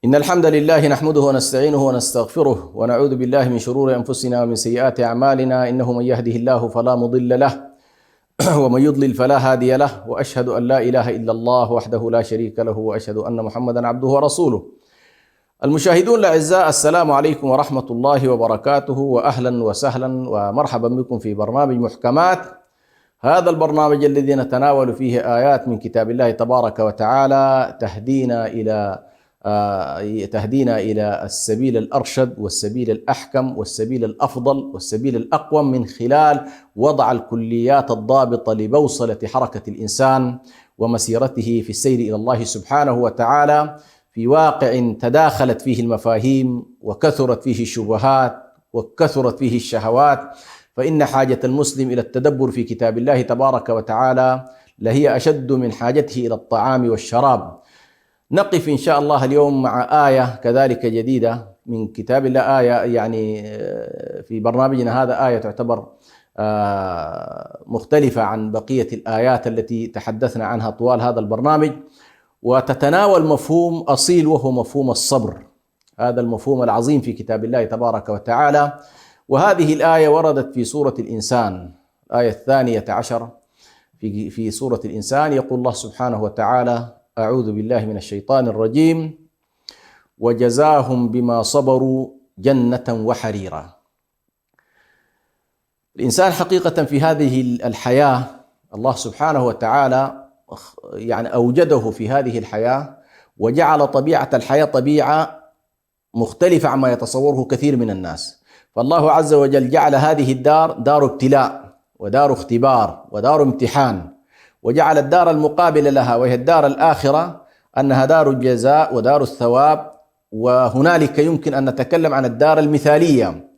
إن الحمد لله نحمده ونستعينه ونستغفره ونعوذ بالله من شرور أنفسنا ومن سيئات أعمالنا. إنه من يهده الله فلا مضل له ومن يضلل فلا هادي له، وأشهد أن لا إله إلا الله وحده لا شريك له، وأشهد أن محمدا عبده ورسوله. المشاهدون الأعزاء، السلام عليكم ورحمة الله وبركاته، وأهلا وسهلا ومرحبا بكم في برنامج محكمات. هذا البرنامج الذي نتناول فيه آيات من كتاب الله تبارك وتعالى تهدينا إلى السبيل الأرشد والسبيل الأحكم والسبيل الأفضل والسبيل الأقوم، من خلال وضع الكليات الضابطة لبوصلة حركة الإنسان ومسيرته في السير إلى الله سبحانه وتعالى، في واقع تداخلت فيه المفاهيم وكثرت فيه الشبهات وكثرت فيه الشهوات. فإن حاجة المسلم إلى التدبر في كتاب الله تبارك وتعالى لهي أشد من حاجته إلى الطعام والشراب. نقف إن شاء الله اليوم مع آية كذلك جديدة من كتاب الله، آية في برنامجنا هذا آية تعتبر مختلفة عن بقية الآيات التي تحدثنا عنها طوال هذا البرنامج، وتتناول مفهوم أصيل وهو مفهوم الصبر، هذا المفهوم العظيم في كتاب الله تبارك وتعالى. وهذه الآية وردت في سورة الإنسان، الآية 12 في سورة الإنسان. يقول الله سبحانه وتعالى: أعوذ بالله من الشيطان الرجيم: وجزاهم بما صبروا جنة وحريرا. الإنسان حقيقة في هذه الحياة الله سبحانه وتعالى أوجده في هذه الحياة، وجعل طبيعة الحياة طبيعة مختلفة عما يتصوره كثير من الناس. فالله عز وجل جعل هذه الدار دار ابتلاء ودار اختبار ودار امتحان، وجعل الدار المقابلة لها وهي الدار الآخرة أنها دار الجزاء ودار الثواب. وهنالك يمكن أن نتكلم عن الدار المثالية،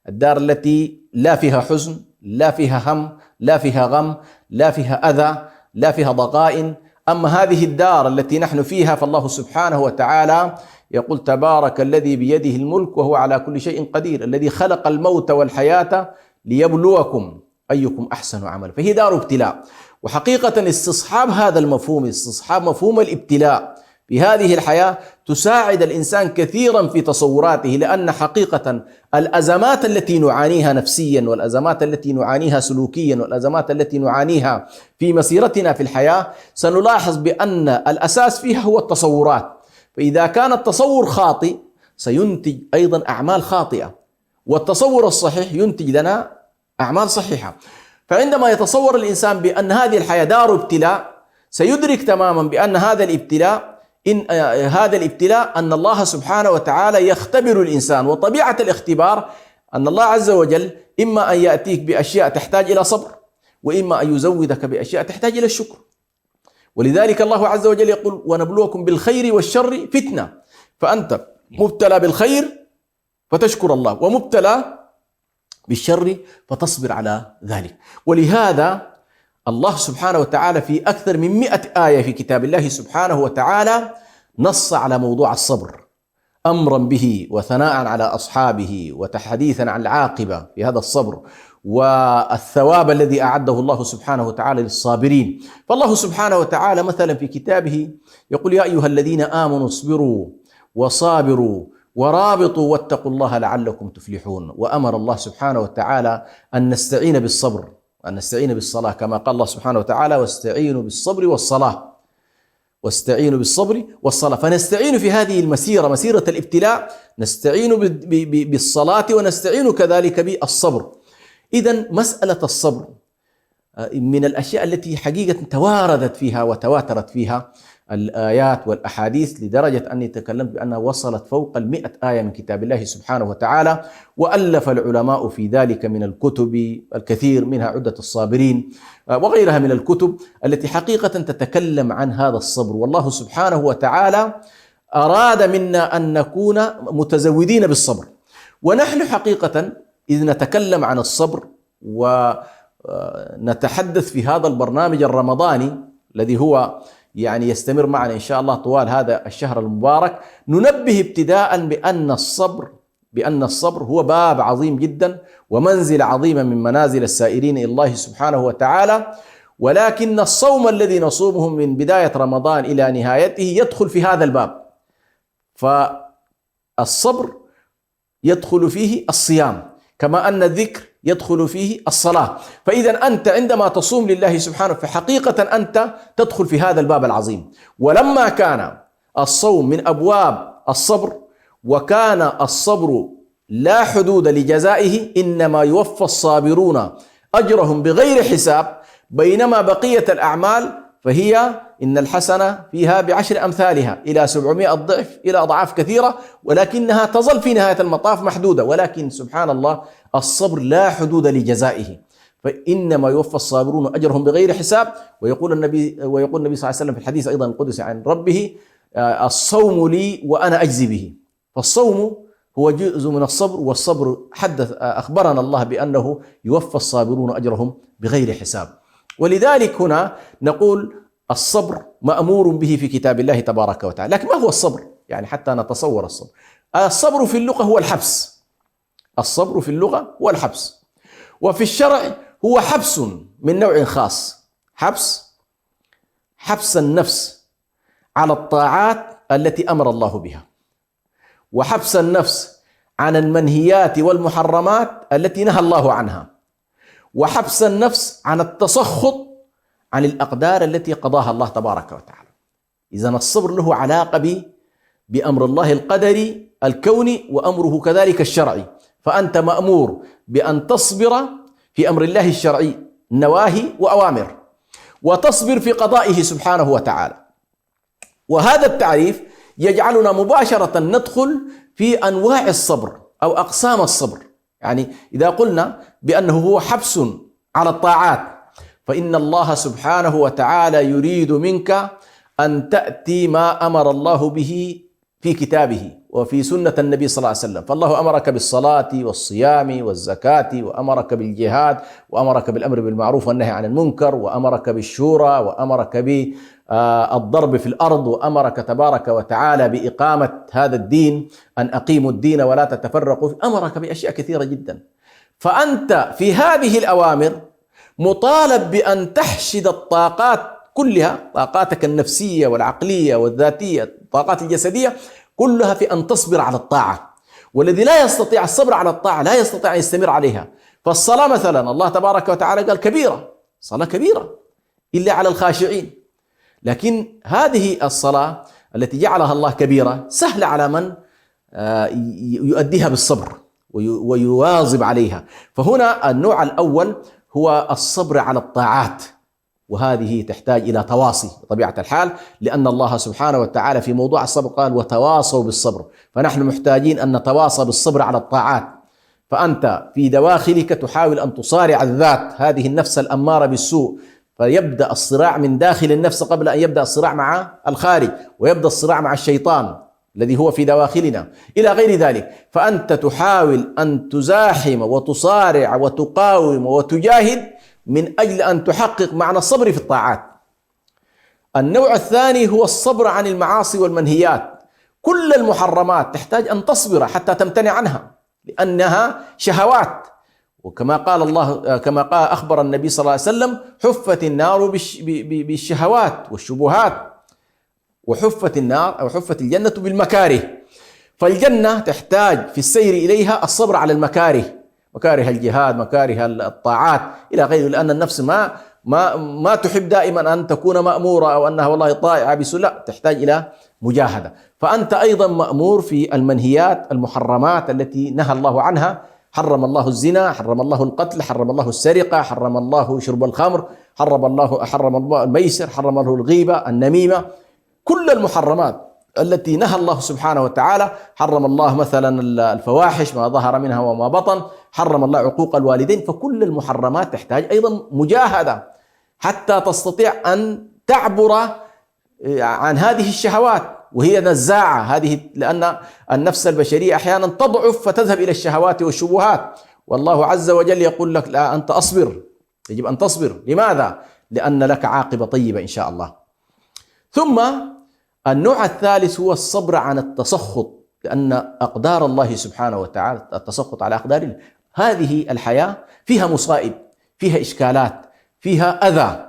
الدار التي لا فيها حزن، لا فيها هم، لا فيها غم، لا فيها أذى، لا فيها ضغائن. أما هذه الدار التي نحن فيها فالله سبحانه وتعالى يقول: تبارك الذي بيده الملك وهو على كل شيء قدير، الذي خلق الموت والحياة ليبلوكم أيكم أحسن عملا. فهي دار ابتلاء. وحقيقة استصحاب هذا المفهوم، استصحاب مفهوم الابتلاء في هذه الحياة، تساعد الإنسان كثيرا في تصوراته، لأن حقيقة الأزمات التي نعانيها نفسيا، والأزمات التي نعانيها سلوكيا، والأزمات التي نعانيها في مسيرتنا في الحياة، سنلاحظ بأن الأساس فيها هو التصورات. فإذا كان التصور خاطئ سينتج أيضا أعمال خاطئة، والتصور الصحيح ينتج لنا أعمال صحيحة. فعندما يتصور الإنسان بأن هذه الحياة دار ابتلاء، سيدرك تماما بأن هذا الابتلاء أن الله سبحانه وتعالى يختبر الإنسان. وطبيعة الاختبار أن الله عز وجل إما أن يأتيك بأشياء تحتاج إلى صبر، وإما أن يزودك بأشياء تحتاج إلى الشكر. ولذلك الله عز وجل يقول: ونبلوكم بالخير والشر فتنة. فأنت مبتلى بالخير فتشكر الله، ومبتلى بالشر فتصبر على ذلك. ولهذا الله سبحانه وتعالى في أكثر من 100 آية في كتاب الله سبحانه وتعالى نص على موضوع الصبر، أمرا به وثناء على أصحابه وتحديثا عن العاقبة في هذا الصبر والثواب الذي أعده الله سبحانه وتعالى للصابرين. فالله سبحانه وتعالى مثلا في كتابه يقول: يا أيها الذين آمنوا اصبروا وصابروا ورابطوا واتقوا الله لعلكم تفلحون. وأمر الله سبحانه وتعالى أن نستعين بالصبر، أن نستعين بالصلاة، كما قال الله سبحانه وتعالى: واستعينوا بالصبر والصلاة، واستعينوا بالصبر والصلاة. فنستعين في هذه المسيرة، مسيرة الابتلاء، نستعين بالصلاة ونستعين كذلك بالصبر. إذن مسألة الصبر من الأشياء التي حقيقة تواردت فيها وتواترت فيها الآيات والأحاديث، لدرجة أني تكلمت بأنها وصلت فوق 100 آية من كتاب الله سبحانه وتعالى. وألف العلماء في ذلك من الكتب الكثير، منها عدة الصابرين وغيرها من الكتب التي حقيقة تتكلم عن هذا الصبر. والله سبحانه وتعالى أراد منا أن نكون متزودين بالصبر. ونحن حقيقة إذ نتكلم عن الصبر ونتحدث في هذا البرنامج الرمضاني الذي هو يستمر معنا إن شاء الله طوال هذا الشهر المبارك، ننبه ابتداء بأن الصبر هو باب عظيم جدا ومنزل عظيمة من منازل السائرين إلى الله سبحانه وتعالى. ولكن الصوم الذي نصومه من بداية رمضان إلى نهايته يدخل في هذا الباب، فالصبر يدخل فيه الصيام، كما أن الذكر يدخل فيه الصلاة. فإذا أنت عندما تصوم لله سبحانه فحقيقة أنت تدخل في هذا الباب العظيم. ولما كان الصوم من أبواب الصبر، وكان الصبر لا حدود لجزائه، إنما يوفى الصابرون أجرهم بغير حساب، بينما بقية الأعمال فهي إن الحسنة فيها ب10 أمثالها إلى 700 ضعف، إلى أضعاف كثيرة، ولكنها تظل في نهاية المطاف محدودة. ولكن سبحان الله الصبر لا حدود لجزائه، فإنما يوفى الصابرون أجرهم بغير حساب. ويقول النبي صلى الله عليه وسلم في الحديث أيضا القدسي عن ربه: الصوم لي وأنا أجزي به. فالصوم هو جزء من الصبر، والصبر أخبرنا الله بأنه يوفى الصابرون أجرهم بغير حساب. ولذلك هنا نقول الصبر مأمور به في كتاب الله تبارك وتعالى. لكن ما هو الصبر؟ يعني حتى نتصور الصبر. الصبر في اللغة هو الحبس. الصبر في اللغة هو الحبس، وفي الشرع هو حبس من نوع خاص. حبس النفس على الطاعات التي أمر الله بها، وحبس النفس عن المنهيات والمحرمات التي نهى الله عنها، وحبس النفس عن التسخط عن الأقدار التي قضاها الله تبارك وتعالى. إذن الصبر له علاقة بأمر الله القدري الكوني، وأمره كذلك الشرعي. فأنت مأمور بأن تصبر في أمر الله الشرعي، نواهي وأوامر، وتصبر في قضائه سبحانه وتعالى. وهذا التعريف يجعلنا مباشرة ندخل في أنواع الصبر أو أقسام الصبر. يعني إذا قلنا بأنه هو حبس على الطاعات، فإن الله سبحانه وتعالى يريد منك أن تأتي ما أمر الله به في كتابه وفي سنة النبي صلى الله عليه وسلم. فالله أمرك بالصلاة والصيام والزكاة، وأمرك بالجهاد، وأمرك بالأمر بالمعروف والنهي عن المنكر، وأمرك بالشورى، وأمرك بالضرب في الأرض، وأمرك تبارك وتعالى بإقامة هذا الدين، أن أقيموا الدين ولا تتفرقوا. أمرك بأشياء كثيرة جدا. فأنت في هذه الأوامر مطالب بأن تحشد الطاقات كلها، طاقاتك النفسية والعقلية والذاتية، الطاقات الجسدية كلها، في أن تصبر على الطاعة. والذي لا يستطيع الصبر على الطاعة لا يستطيع أن يستمر عليها. فالصلاة مثلا الله تبارك وتعالى قال كبيرة، صلاة كبيرة إلا على الخاشعين. لكن هذه الصلاة التي جعلها الله كبيرة سهلة على من يؤديها بالصبر ويواظب عليها. فهنا النوع الأول هو الصبر على الطاعات، وهذه تحتاج إلى تواصي بطبيعة الحال، لأن الله سبحانه وتعالى في موضوع الصبر قال: وتواصوا بالصبر. فنحن محتاجين أن نتواصى بالصبر على الطاعات. فأنت في دواخلك تحاول أن تصارع الذات، هذه النفس الأمارة بالسوء، فيبدأ الصراع من داخل النفس قبل أن يبدأ الصراع مع الخارج، ويبدأ الصراع مع الشيطان الذي هو في دواخلنا إلى غير ذلك. فأنت تحاول أن تزاحم وتصارع وتقاوم وتجاهد من أجل أن تحقق معنى الصبر في الطاعات. النوع الثاني هو الصبر عن المعاصي والمنهيات. كل المحرمات تحتاج أن تصبر حتى تمتنع عنها، لأنها شهوات. وكما قال الله، كما قال أخبر النبي صلى الله عليه وسلم: حفت النار بالشهوات والشبهات، وحفت النار أو حفت الجنة بالمكاره. فالجنة تحتاج في السير إليها الصبر على المكاره، مكاره الجهاد، مكاره الطاعات إلى غيره، لأن النفس ما تحب دائما أن تكون مأمورة أو أنها والله طائعة بسهولة، لا، تحتاج إلى مجاهدة. فأنت أيضا مأمور في المنهيات المحرمات التي نهى الله عنها. حرم الله الزنا، حرم الله القتل، حرم الله السرقة، حرم الله شرب الخمر، حرم الله الميسر، حرم الله الغيبة، النميمة. كل المحرمات التي نهى الله سبحانه وتعالى. حرم الله مثلا الفواحش ما ظهر منها وما بطن، حرم الله عقوق الوالدين. فكل المحرمات تحتاج أيضا مجاهدة حتى تستطيع أن تعبر عن هذه الشهوات، وهي نزاعة هذه، لأن النفس البشرية أحيانا تضعف فتذهب إلى الشهوات والشبهات. والله عز وجل يقول لك: لا، أنت أصبر، يجب أن تصبر. لماذا؟ لأن لك عاقبة طيبة إن شاء الله. ثم النوع الثالث هو الصبر عن التسخط، لأن أقدار الله سبحانه وتعالى، التسخط على أقدار الله، هذه الحياة فيها مصائب، فيها إشكالات، فيها أذى،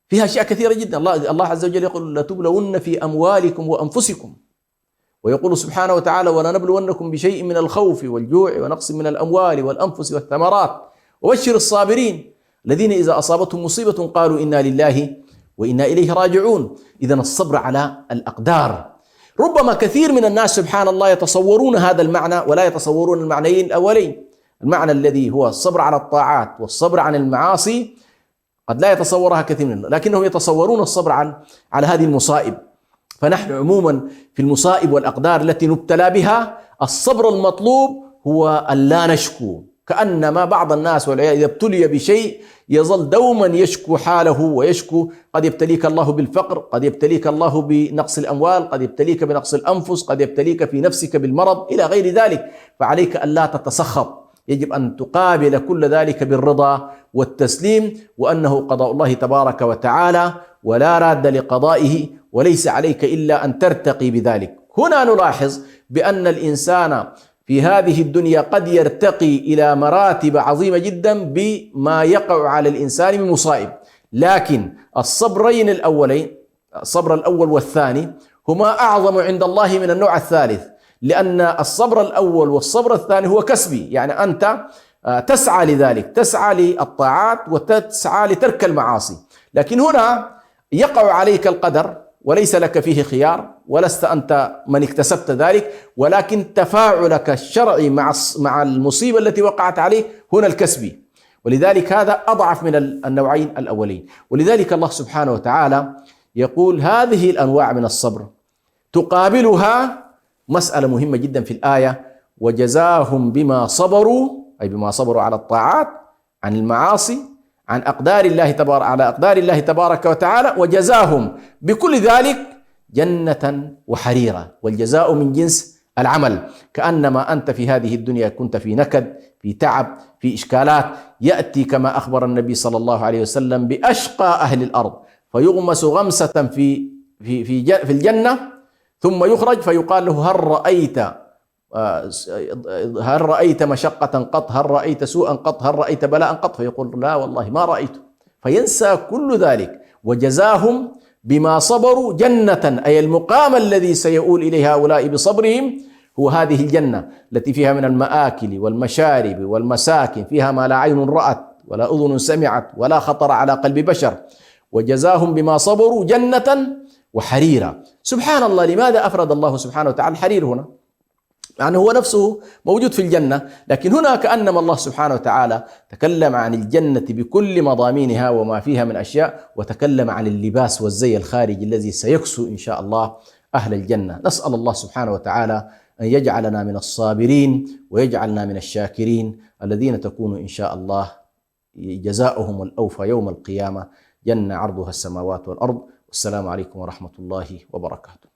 فيها أشياء كثيرة جدا. الله عز وجل يقول: لتبلون في أموالكم وأنفسكم ويقول سبحانه وتعالى: ولنبلونكم بشيء من الخوف والجوع ونقص من الأموال والأنفس والثمرات وبشر الصابرين الذين إذا أصابتهم مصيبة قالوا إنا لله وإنا إليه راجعون. إذن الصبر على الأقدار. ربما كثير من الناس سبحان الله يتصورون هذا المعنى ولا يتصورون المعنيين الأولين. المعنى الذي هو الصبر على الطاعات والصبر عن المعاصي قد لا يتصورها كثير منهم، لكنهم يتصورون الصبر على هذه المصائب. فنحن عموما في المصائب والأقدار التي نبتلى بها الصبر المطلوب هو أن لا نشكو. كأنما بعض الناس والعياذ إذا ابتلي بشيء يظل دوما يشكو حاله ويشكو. قد يبتليك الله بالفقر، قد يبتليك الله بنقص الأموال، قد يبتليك بنقص الأنفس، قد يبتليك في نفسك بالمرض إلى غير ذلك. فعليك أن لا تتسخط، يجب أن تقابل كل ذلك بالرضا والتسليم، وأنه قضاء الله تبارك وتعالى ولا راد لقضائه، وليس عليك إلا أن ترتقي بذلك. هنا نلاحظ بأن الإنسان في هذه الدنيا قد يرتقي إلى مراتب عظيمة جدا بما يقع على الإنسان من مصائب، لكن الصبرين الأولين، الصبر الأول والثاني، هما أعظم عند الله من النوع الثالث، لأن الصبر الأول والصبر الثاني هو كسبي، يعني أنت تسعى لذلك، تسعى للطاعات وتسعى لترك المعاصي. لكن هنا يقع عليك القدر وليس لك فيه خيار، ولست أنت من اكتسبت ذلك، ولكن تفاعلك الشرعي مع المصيبة التي وقعت عليك هنا الكسبي، ولذلك هذا أضعف من النوعين الأولين. ولذلك الله سبحانه وتعالى يقول هذه الأنواع من الصبر تقابلها مسألة مهمة جدا في الآية: وجزاهم بما صبروا، أي بما صبروا على الطاعات عن المعاصي، عن أقدار الله تبارك على أقدار الله تبارك وتعالى، وجزاهم بكل ذلك جنة وحريرا. والجزاء من جنس العمل. كأنما أنت في هذه الدنيا كنت في نكد، في تعب، في إشكالات، يأتي كما أخبر النبي صلى الله عليه وسلم بأشقى أهل الأرض فيغمس غمسة في الجنة، ثم يخرج فيقال له: هل رأيت مشقة قط؟ هل رأيت سوءا قط؟ هل رأيت بلاء قط؟ فيقول: لا والله ما رأيت. فينسى كل ذلك. وجزاهم بما صبروا جنة، أي المقام الذي سيؤول إليه هؤلاء بصبرهم هو هذه الجنة التي فيها من المآكل والمشارب والمساكن فيها ما لا عين رأت ولا أذن سمعت ولا خطر على قلب بشر. وجزاهم بما صبروا جنة وحريرا. سبحان الله، لماذا أفرد الله سبحانه وتعالى الحرير هنا؟ يعني هو نفسه موجود في الجنة، لكن هنا كأنما الله سبحانه وتعالى تكلم عن الجنة بكل مضامينها وما فيها من أشياء، وتكلم عن اللباس والزي الخارجي الذي سيكسو إن شاء الله أهل الجنة. نسأل الله سبحانه وتعالى أن يجعلنا من الصابرين ويجعلنا من الشاكرين الذين تكون إن شاء الله جزاؤهم الأوفى يوم القيامة، جنة عرضها السماوات والأرض. والسلام عليكم ورحمة الله وبركاته.